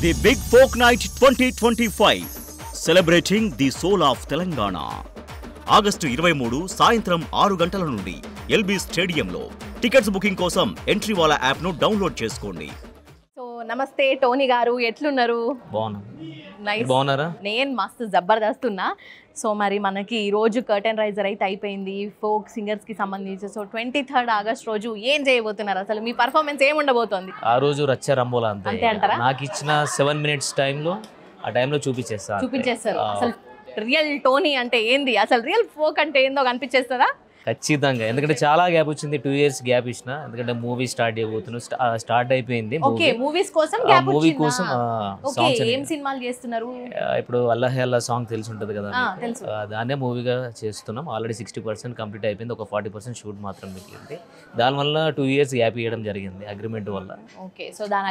The Big Folk Night 2025 celebrating the soul of Telangana. August 23 సాయంత్రం 6 గంటల నుండి LB స్టేడియంలో టికెట్స్ బుకింగ్ కోసం ఎంట్రీవాలా యాప్ ను డౌన్లోడ్ చేసుకోండి. సో నమస్తే టోనీ గారు, ఎట్లున్నారు? బాగున్నారా? నేను మస్తు జబర్దస్త్ ఉన్నా. సో మరి మనకి ఈ రోజు కర్టెన్ రైజర్ అయితే అయిపోయింది ఫోక్ సింగర్స్ కి సంబంధించి. సో 23 ఆగస్ట్ రోజు ఏం చేయబోతున్నారు? అసలు మీ పర్ఫార్మెన్స్ ఏం ఉండబోతోంది? ఆ రోజు రచ్చ రంబోలా అంతే అంటారా? నాకు ఇచ్చిన 7 minutes టైంలో ఆ టైంలో చూపించేస్తారు. అసలు రియల్ టోనీ అంటే ఏంది, అసలు రియల్ ఫోక్ అంటే ఏందో కనిపించేస్తుందా? ఖచ్చితంగా. ఎందుకంటే చాలా గ్యాప్ వచ్చింది, 2 years గ్యాప్ ఇచ్చిన. ఎందుకంటే మూవీ స్టార్ట్ చేయబోతున్నాం, స్టార్ట్ అయిపోయింది మూవీస్ కోసం గ్యాప్ మూవీ కోసం. ఏం సినిమాలు చేస్తున్నారు ఇప్పుడు అల్లాహే అల్లా సాంగ్ తెలిసి ఉంటుంది కదా, దాన్నే మూవీగా చేస్తున్నాం. ఆల్రెడీ 60% కంప్లీట్ అయిపోయింది, ఒక 40% షూట్ మాత్రం మిగిలింది. దానివల్ల 2 years గ్యాప్ ఇవ్వడం జరిగింది అగ్రిమెంట్ వల్ల.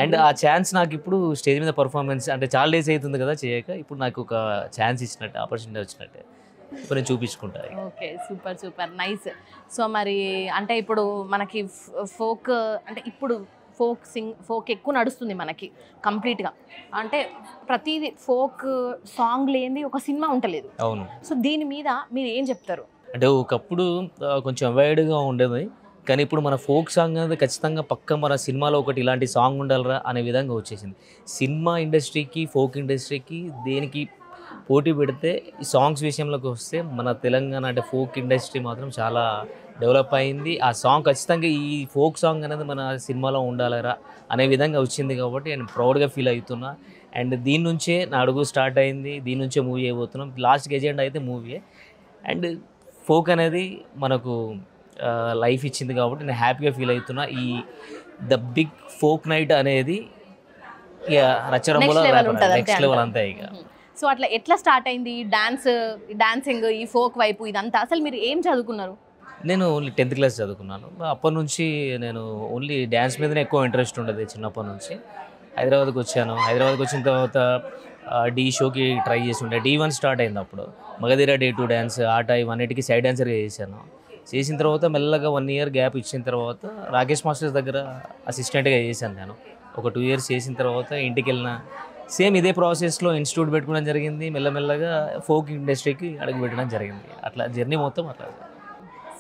అండ్ ఆ ఛాన్స్ నాకు ఇప్పుడు స్టేజ్ మీద పర్ఫార్మెన్స్ అంటే చాలా డేస్ అవుతుంది కదా చేయక, ఇప్పుడు నాకు ఒక ఛాన్స్ ఇచ్చినట్టే, ఆపర్చునిటీ వచ్చినట్టే ఇప్పుడు నేను చూపించుకుంటా. Okay, super nice. సో మరి అంటే ఇప్పుడు మనకి ఫోక్ అంటే ఇప్పుడు ఫోక్ ఎక్కువ నడుస్తుంది మనకి కంప్లీట్గా. అంటే ప్రతిదీ ఫోక్ సాంగ్ లేని ఒక సినిమా ఉండలేదు. అవును. సో దీని మీద మీరు ఏం చెప్తారు? అంటే ఒకప్పుడు కొంచెం అవాయిడ్గా ఉండేది, కానీ ఇప్పుడు మన ఫోక్ సాంగ్ అనేది ఖచ్చితంగా పక్క మన సినిమాలో ఒకటి ఇలాంటి సాంగ్ ఉండాలరా అనే విధంగా వచ్చేసింది. సినిమా ఇండస్ట్రీకి ఫోక్ ఇండస్ట్రీకి దేనికి పోటీ పెడితే ఈ సాంగ్స్ విషయంలోకి వస్తే మన తెలంగాణ అంటే ఫోక్ ఇండస్ట్రీ మాత్రం చాలా డెవలప్ అయింది. ఆ సాంగ్ ఖచ్చితంగా ఈ ఫోక్ సాంగ్ అనేది మన సినిమాలో ఉండాలరా అనే విధంగా వచ్చింది కాబట్టి నేను ప్రౌడ్గా ఫీల్ అవుతున్నా. అండ్ దీని నుంచే నా అడుగు స్టార్ట్ అయింది, దీని నుంచే మూవీ అయిపోతున్నాం. లాస్ట్కి ఎజెండా అయితే మూవీయే. అండ్ ఫోక్ అనేది మనకు లైఫ్ ఇచ్చింది కాబట్టి నేను హ్యాపీగా ఫీల్ అవుతున్నా. ఈ ద బిగ్ ఫోక్ నైట్ అనేది ఇక రచ్చరంబోలా నెక్స్ట్ లెవెల్ అంతే ఇక. సో అట్లా ఎట్లా స్టార్ట్ అయింది డాన్సింగ్, ఈ ఫోక్ వైపు ఇదంతా? అసలు మీరు ఏం చదువుకున్నారు? నేను ఓన్లీ 10th class చదువుకున్నాను. అప్పటి నుంచి నేను ఓన్లీ డ్యాన్స్ మీదనే ఎక్కువ ఇంట్రెస్ట్ ఉండేది చిన్నప్పటి నుంచి. హైదరాబాద్కి వచ్చాను. హైదరాబాద్కి వచ్చిన తర్వాత డి షోకి ట్రై చేసి ఉండే. D1 స్టార్ట్ అయింది అప్పుడు. మగధీర Day 2 డ్యాన్స్, ఆట ఇవన్నిటికీ సైడ్ డాన్సర్గా చేశాను. చేసిన తర్వాత మెల్లగా 1 year గ్యాప్ ఇచ్చిన తర్వాత రాకేష్ మాస్టర్స్ దగ్గర అసిస్టెంట్గా చేశాను నేను. ఒక 2 years చేసిన తర్వాత ఇంటికి వెళ్ళిన. సేమ్ ఇదే ప్రాసెస్లో ఇన్స్టిట్యూట్ పెట్టుకోవడం జరిగింది. మెల్లమెల్లగా ఫోక్ ఇండస్ట్రీకి అడుగు పెట్టడం జరిగింది. అట్లా జర్నీ మొత్తం అట్లా.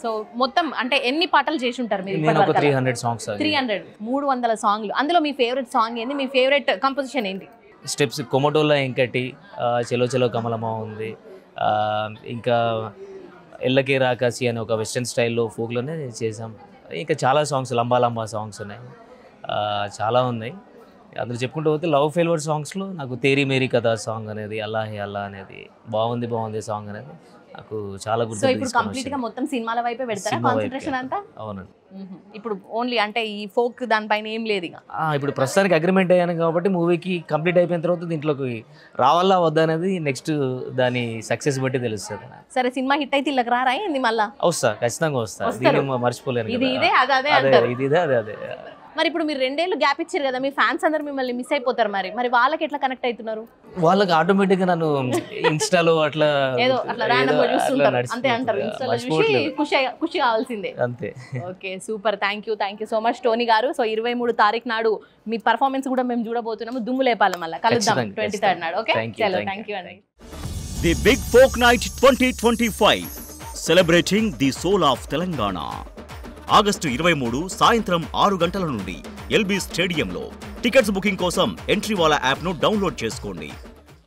సో మొత్తం అంటే ఎన్ని పాటలు చేసి ఉంటారు మీరు? నేను ఒక 300 songs. 300 సాంగ్లు. అందులో మీ ఫేవరెట్ సాంగ్ ఏంది? మీ ఫేవరెట్ కంపోజిషన్ ఏంటి? స్టెప్స్ కొమటోలా ఎంకటి, చెలో చెలో కమలమా ఉంది. ఇంకా ఎల్లకే రాకాసి అని ఒక వెస్ట్రన్ స్టైల్లో ఫోక్లోనే చేసాం. ఇంకా చాలా సాంగ్స్, లంబా లంబా సాంగ్స్ ఉన్నాయి, చాలా ఉన్నాయి. అందులో చెప్పుకుంటూ పోతే లవ్ ఫెయిల్యూర్ సాంగ్స్లో నాకు తేరీ మేరీ కథా సాంగ్ అనేది, అల్లాహే అల్లా అనేది బాగుంది సాంగ్ అనేది నాకు చాలా గుర్తు. సో ఇప్పుడు కంప్లీట్గా మొత్తం సినిమాల వైపే పెడతారా కాన్సంట్రేషన్ అంతా? అవునండి. ఇప్పుడు ఓన్లీ అంటే ఈ ఫోక్ దానిపైన ఏం లేదు ఇక. ఇప్పుడు ప్రస్తుతానికి అగ్రిమెంట్ అయ్యాను కాబట్టి మూవీకి కంప్లీట్ అయిపోయిన తర్వాత దీంట్లోకి రావాలా వద్దా అనేది నెక్స్ట్ దాని సక్సెస్ బట్టి తెలుస్తుంది. సరే, సినిమా హిట్ అయితే ఇళ్ళకి రారా ఏంది? మళ్ళీ వస్తా, ఖచ్చితంగా వస్తా. దీన్ని మర్చిపోలేను. ఇదే అదే. మరి ఇప్పుడు మీరు 2 ఏళ్ళు గ్యాప్ ఇచ్చారు కదా, మీ ఫ్యాన్స్ అందరు మిమ్మల్ని మిస్ అయిపోతారు. మరి వాళ్ళకి ఎట్లా కనెక్ట్ అవుతున్నారు? వాళ్ళకి ఆటోమేటిక్గా నన్ను ఇన్స్టాలో అట్లా అంతే అంటారు. ఇన్స్టాలో చూసి ఖుషి కావాల్సిందే అంతే. Okay, super. Thank you so much Tony గారు. సో 23 తారీఖు నాడు మీ పర్ఫార్మెన్స్ కూడా మేము చూడబోతున్నాము. దుమ్ము లేపాలి, మళ్ళీ కలుద్దాం 23rd నాడు. ఓకే, చలో, థ్యాంక్ యూ అండి. The big folk night 2025 celebrating the soul of Telangana. August 23 సాయంత్రం 6 గంటల నుండి ఎల్బీ స్టేడియంలో టికెట్స్ బుకింగ్ కోసం ఎంట్రీవాలా యాప్ ను డౌన్లోడ్ చేసుకోండి.